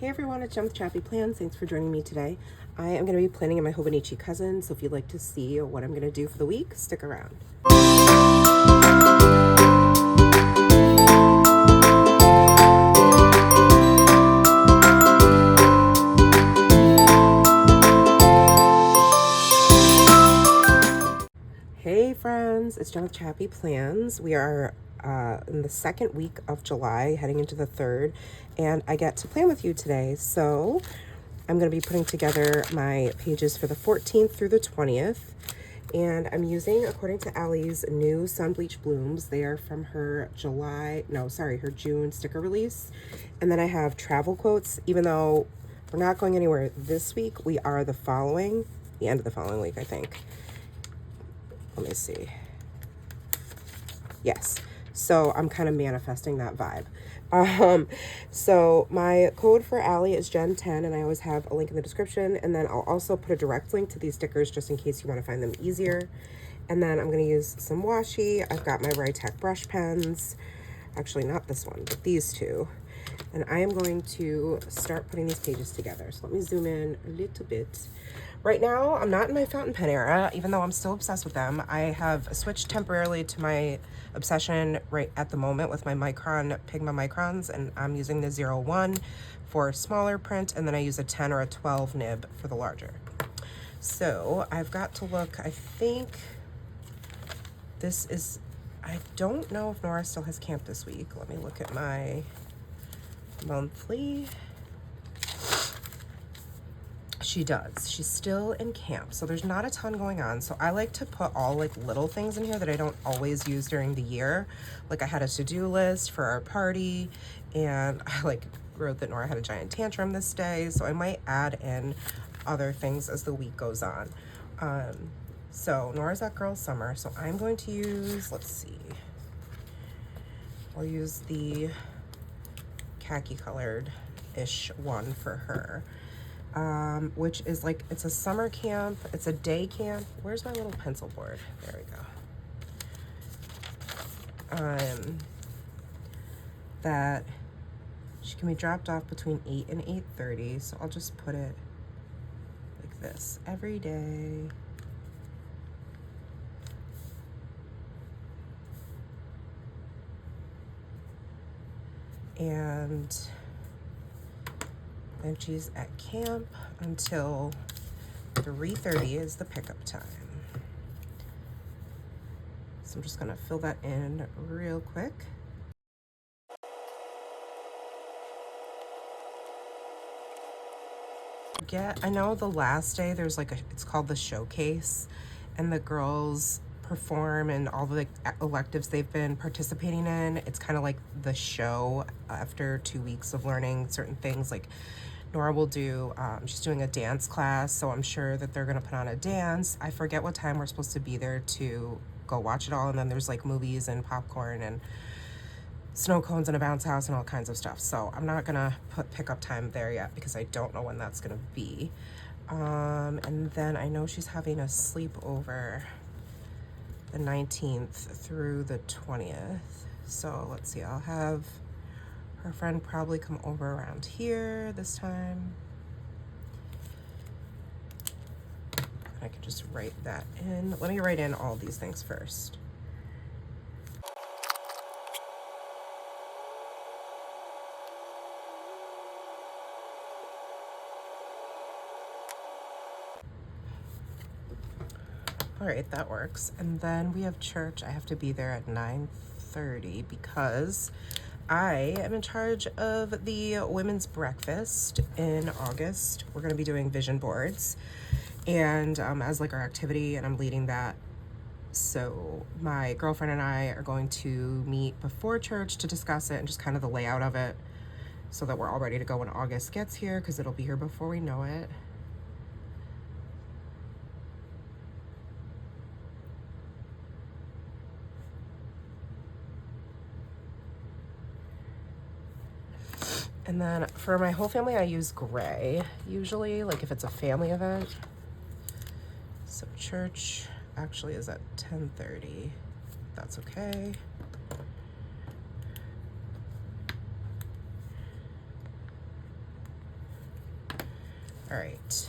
Hey everyone, it's Jen with ChappyPlans. Thanks for joining me today. I am going to be planning in my Hobonichi cousin, so if you'd like to see what I'm going to do for the week, stick around. Hey friends, it's Jen with ChappyPlans. We are in the second week of July, heading into the third, and I get to plan with you today. So I'm going to be putting together my pages for the 14th through the 20th, and I'm using, according to Allie's new Sun Bleached Blooms. They are from her her June sticker release. And then I have travel quotes. Even though we're not going anywhere this week, we are the end of the following week, I think. Let me see. Yes. So I'm kind of manifesting that vibe. So my code for Allie is Jen10, and I always have a link in the description. And then I'll also put a direct link to these stickers just in case you want to find them easier. And then I'm going to use some washi. I've got my Rytech brush pens. Actually, not this one, but these two. And I am going to start putting these pages together. So let me zoom in a little bit. Right now, I'm not in my fountain pen era, even though I'm still obsessed with them. I have switched temporarily to my obsession right at the moment with my Micron Pigma Microns, and I'm using the 01 for smaller print, and then I use a 10 or a 12 nib for the larger. So I've got to look, I think this is, I don't know if Nora still has camp this week. Let me look at my monthly. She does. She's still in camp, so there's not a ton going on. So I like to put all like little things in here that I don't always use during the year. Like I had a to-do list for our party, and I like wrote that Nora had a giant tantrum this day, so I might add in other things as the week goes on. So Nora's at Girl Summer, so I'm going to use, let's see, I'll use the khaki colored-ish one for her. Which is like, it's a summer camp, it's a day camp. Where's my little pencil board? There we go. That she can be dropped off between 8 and 8:30, so I'll just put it like this every day. And then she's at camp until 3:30 is the pickup time. So I'm just gonna fill that in real quick. I know the last day there's like it's called the showcase, and the girls perform and all the electives they've been participating in. It's kind of like the show after 2 weeks of learning certain things. Like Nora will do, she's doing a dance class, so I'm sure that they're gonna put on a dance. I forget what time we're supposed to be there to go watch it all, and then there's like movies and popcorn and snow cones and a bounce house and all kinds of stuff. So I'm not gonna put pickup time there yet because I don't know when that's gonna be. And then I know she's having a sleepover the 19th through the 20th. So let's see, I'll have her friend probably come over around here this time. I can just write that in. Let me write in all these things first. All right, that works. And then we have church. I have to be there at 9:30 because I am in charge of the women's breakfast in August. We're gonna be doing vision boards and as like our activity, and I'm leading that. So my girlfriend and I are going to meet before church to discuss it and just kind of the layout of it so that we're all ready to go when August gets here, because it'll be here before we know it. And then for my whole family, I use gray, usually, like if it's a family event. So church actually is at 10:30. That's okay. All right,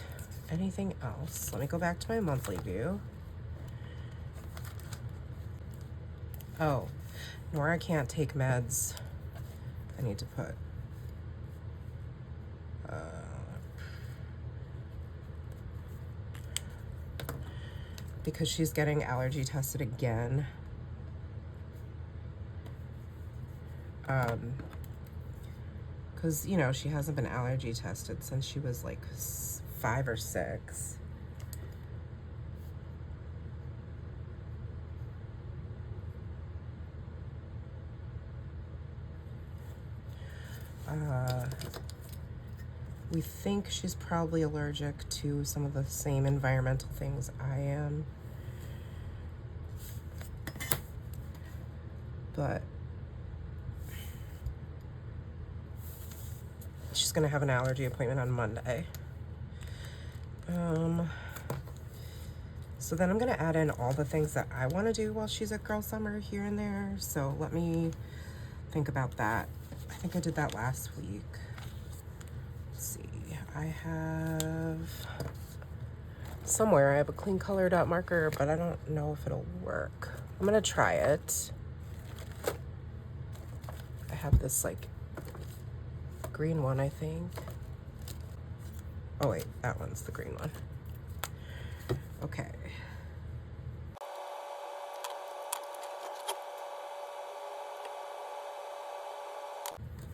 anything else? Let me go back to my monthly view. Oh, Nora can't take meds. I need to put because she's getting allergy tested again. Because, you know, she hasn't been allergy tested since she was like 5 or 6. We think she's probably allergic to some of the same environmental things I am. But she's gonna have an allergy appointment on Monday. So then I'm gonna add in all the things that I wanna do while she's at Girl Summer here and there. So let me think about that. I think I did that last week. Let's see, I have somewhere I have a clean color dot marker, but I don't know if it'll work. I'm gonna try it. I have this like green one, I think. Oh wait, that one's the green one. Okay.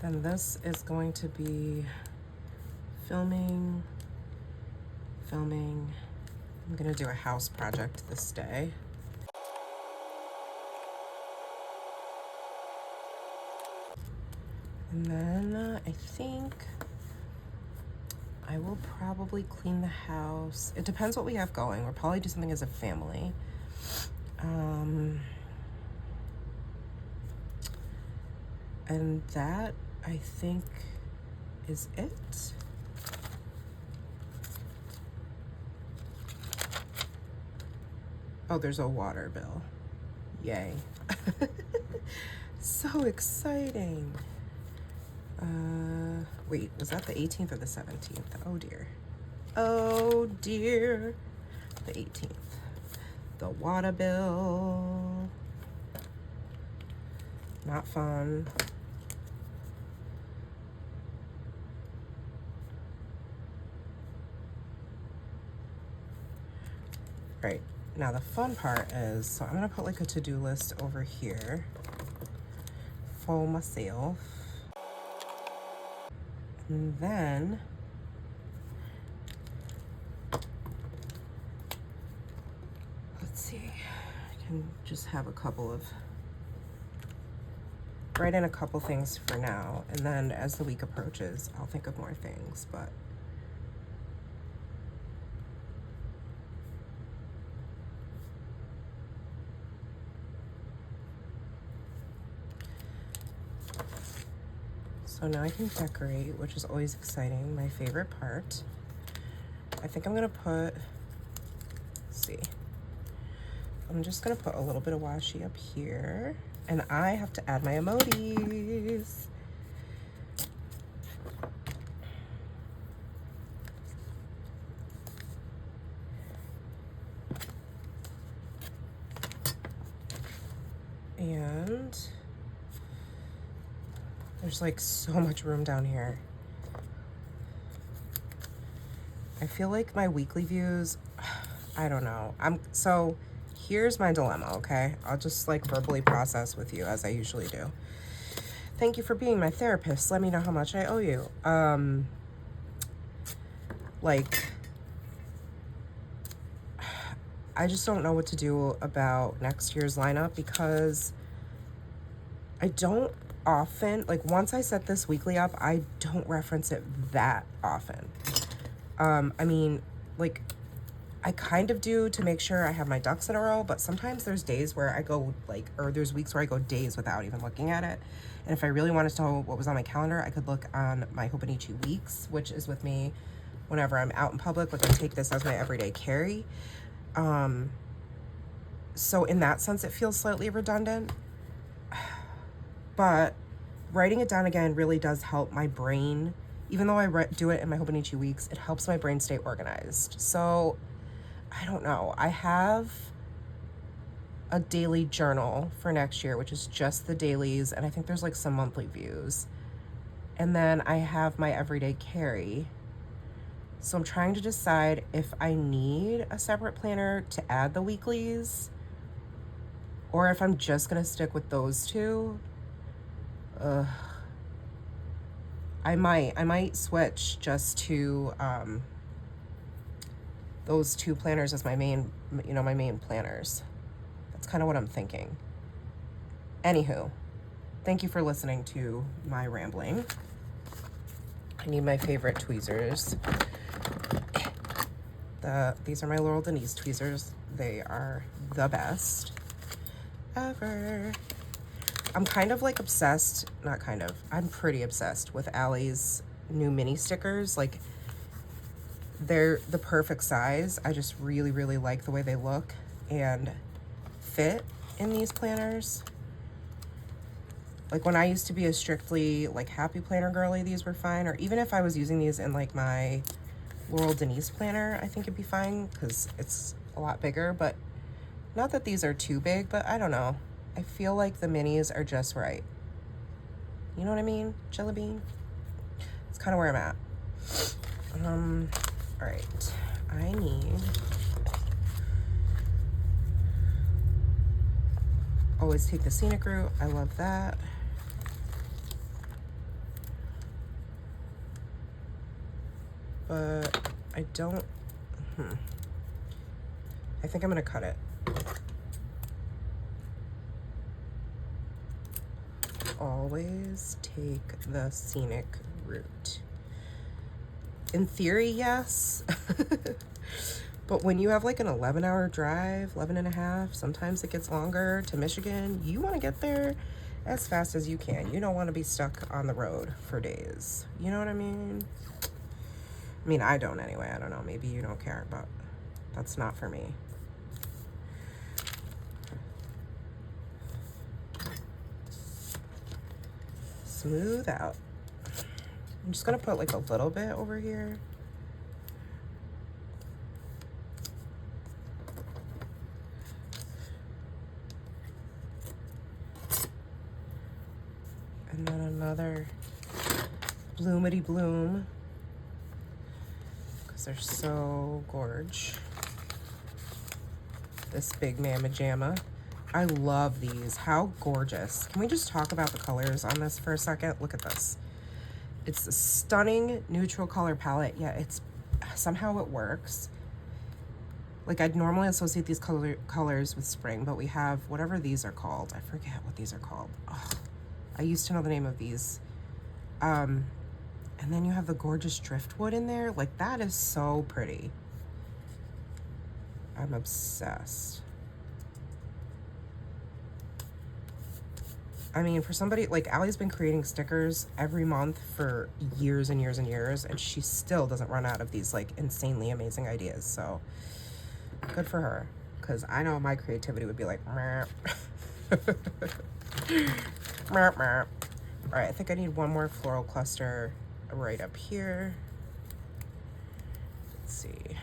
Then this is going to be filming. I'm gonna do a house project this day. And then I think I will probably clean the house. It depends what we have going. We'll probably do something as a family. And that, I think, is it. Oh, there's a water bill. Yay. So exciting. Wait, was that the 18th or the 17th? Oh dear. Oh dear. The 18th. The water bill. Not fun. Right, now the fun part is, so I'm gonna put like a to-do list over here for myself. And then let's see, I can just have a couple of, write in a couple things for now, and then as the week approaches, I'll think of more things, but so now I can decorate, which is always exciting, my favorite part. I think I'm gonna put, let's see, I'm just gonna put a little bit of washi up here, and I have to add my emojis. And there's like so much room down here. I feel like my weekly views, I don't know. So here's my dilemma, okay? I'll just like verbally process with you as I usually do. Thank you for being my therapist. Let me know how much I owe you. Like, I just don't know what to do about next year's lineup because I don't often, like once I set this weekly up, I don't reference it that often. I mean, like I kind of do to make sure I have my ducks in a row, but sometimes there's days where I go like, or there's weeks where I go days without even looking at it. And if I really wanted to know what was on my calendar, I could look on my Hobonichi weeks, which is with me whenever I'm out in public. Like I take this as my everyday carry. So in that sense, it feels slightly redundant, but writing it down again really does help my brain, even though I do it in my Hobonichi weeks, it helps my brain stay organized. So I don't know. I have a daily journal for next year, which is just the dailies, and I think there's like some monthly views. And then I have my everyday carry. So I'm trying to decide if I need a separate planner to add the weeklies, or if I'm just gonna stick with those two. I might switch just to those two planners as my main, my main planners. That's kind of what I'm thinking. Anywho, thank you for listening to my rambling. I need my favorite tweezers. These are my Laurel Denise tweezers. They are the best ever. I'm kind of like obsessed, not kind of, I'm pretty obsessed with Allie's new mini stickers. Like, they're the perfect size. I just really, really like the way they look and fit in these planners. Like, when I used to be a strictly like happy planner girly, these were fine. Or even if I was using these in like my Laurel Denise planner, I think it'd be fine because it's a lot bigger. But not that these are too big, but I don't know. I feel like the minis are just right. You know what I mean? Jelly bean. It's kind of where I'm at. All right. I need... always take the scenic route. I love that. But I don't... I think I'm going to cut it. Always take the scenic route. In theory, yes. But when you have like an 11-hour drive, 11 and a half, sometimes it gets longer to Michigan, you want to get there as fast as you can. You don't want to be stuck on the road for days. You know what I mean? I mean, I don't anyway. I don't know. Maybe you don't care, but that's not for me. Smooth out. I'm just gonna put like a little bit over here. And then another bloomity bloom, because they're so gorge. This big mamma jamma. I love these. How gorgeous. Can we just talk about the colors on this for a second? Look at this. It's a stunning neutral color palette, yet it's somehow it works. Like, I'd normally associate these colors with spring, but we have whatever these are called. I forget what these are called. Ugh, I used to know the name of these. And then you have the gorgeous driftwood in there. Like, that is so pretty. I'm obsessed. I mean, for somebody, like, Allie's been creating stickers every month for years and years and years, and she still doesn't run out of these, like, insanely amazing ideas. So, good for her. Because I know my creativity would be like, meh. Meh, meh. All right, I think I need one more floral cluster right up here. Let's see.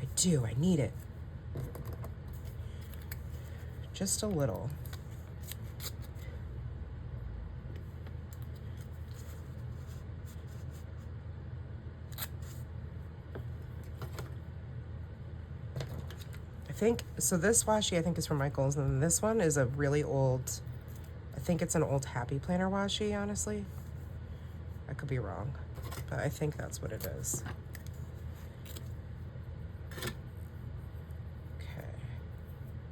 I do, I need it. Just a little. I think, so this washi I think is from Michaels, and then this one is a really old, I think it's an old Happy Planner washi, honestly. I could be wrong, but I think that's what it is.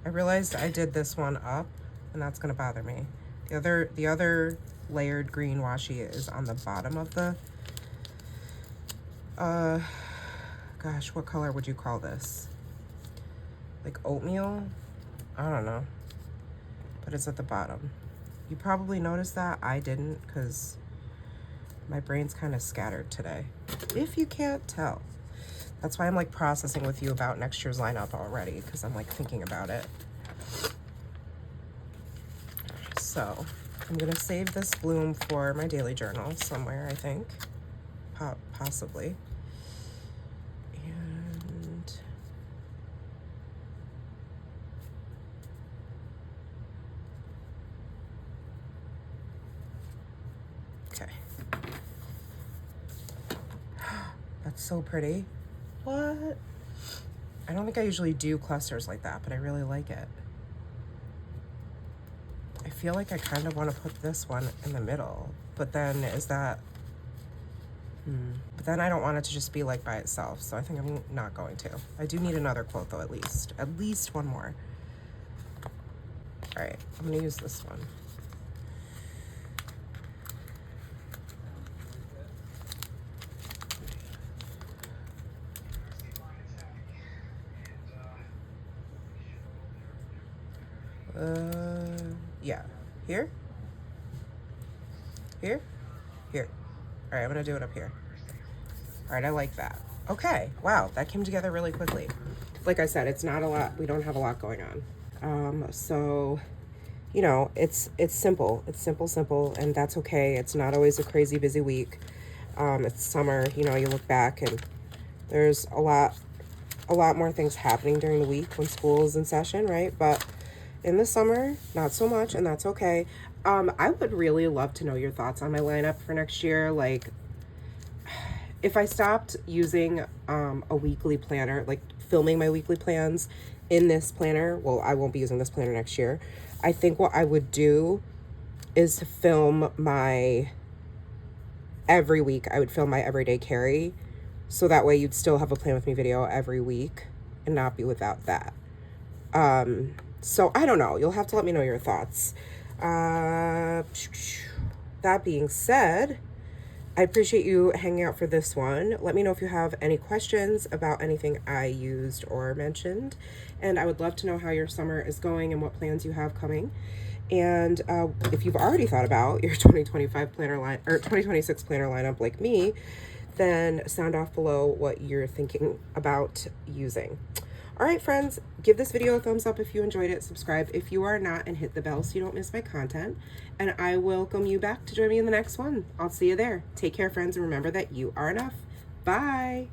I realized I did this one up, and that's gonna bother me. The other layered green washi is on the bottom of the, gosh, what color would you call this? Like oatmeal? I don't know, but it's at the bottom. You probably noticed that. I didn't, because my brain's kind of scattered today, if you can't tell. That's why I'm like processing with you about next year's lineup already, because I'm like thinking about it. So I'm gonna save this bloom for my daily journal somewhere, I think. Possibly. And okay. That's so pretty. What? I don't think I usually do clusters like that, but I really like it. I feel like I kind of want to put this one in the middle, but then is that... But then I don't want it to just be like by itself, so I think I'm not going to. I do need another quote though, at least one more. All right, I'm gonna use this one. Yeah, here. All right, I'm gonna do it up here. All right, I like that. Okay, wow, that came together really quickly. Like I said, it's not a lot, we don't have a lot going on. So, you know, it's simple. It's simple, and that's okay. It's not always a crazy busy week. It's summer, you know, you look back and there's a lot more things happening during the week when school is in session, right? But in the summer, not so much, and that's okay. I would really love to know your thoughts on my lineup for next year. Like, if I stopped using a weekly planner, like filming my weekly plans in this planner, well, I won't be using this planner next year. I think what I would do is to film my every week. I would film my everyday carry, so that way you'd still have a Plan With Me video every week and not be without that. So I don't know. You'll have to let me know your thoughts. That being said, I appreciate you hanging out for this one. Let me know if you have any questions about anything I used or mentioned. And I would love to know how your summer is going and what plans you have coming. And if you've already thought about your 2025 planner line or 2026 planner lineup like me, then sound off below what you're thinking about using. All right, friends, give this video a thumbs up if you enjoyed it. Subscribe if you are not, and hit the bell so you don't miss my content. And I welcome you back to join me in the next one. I'll see you there. Take care, friends, and remember that you are enough. Bye.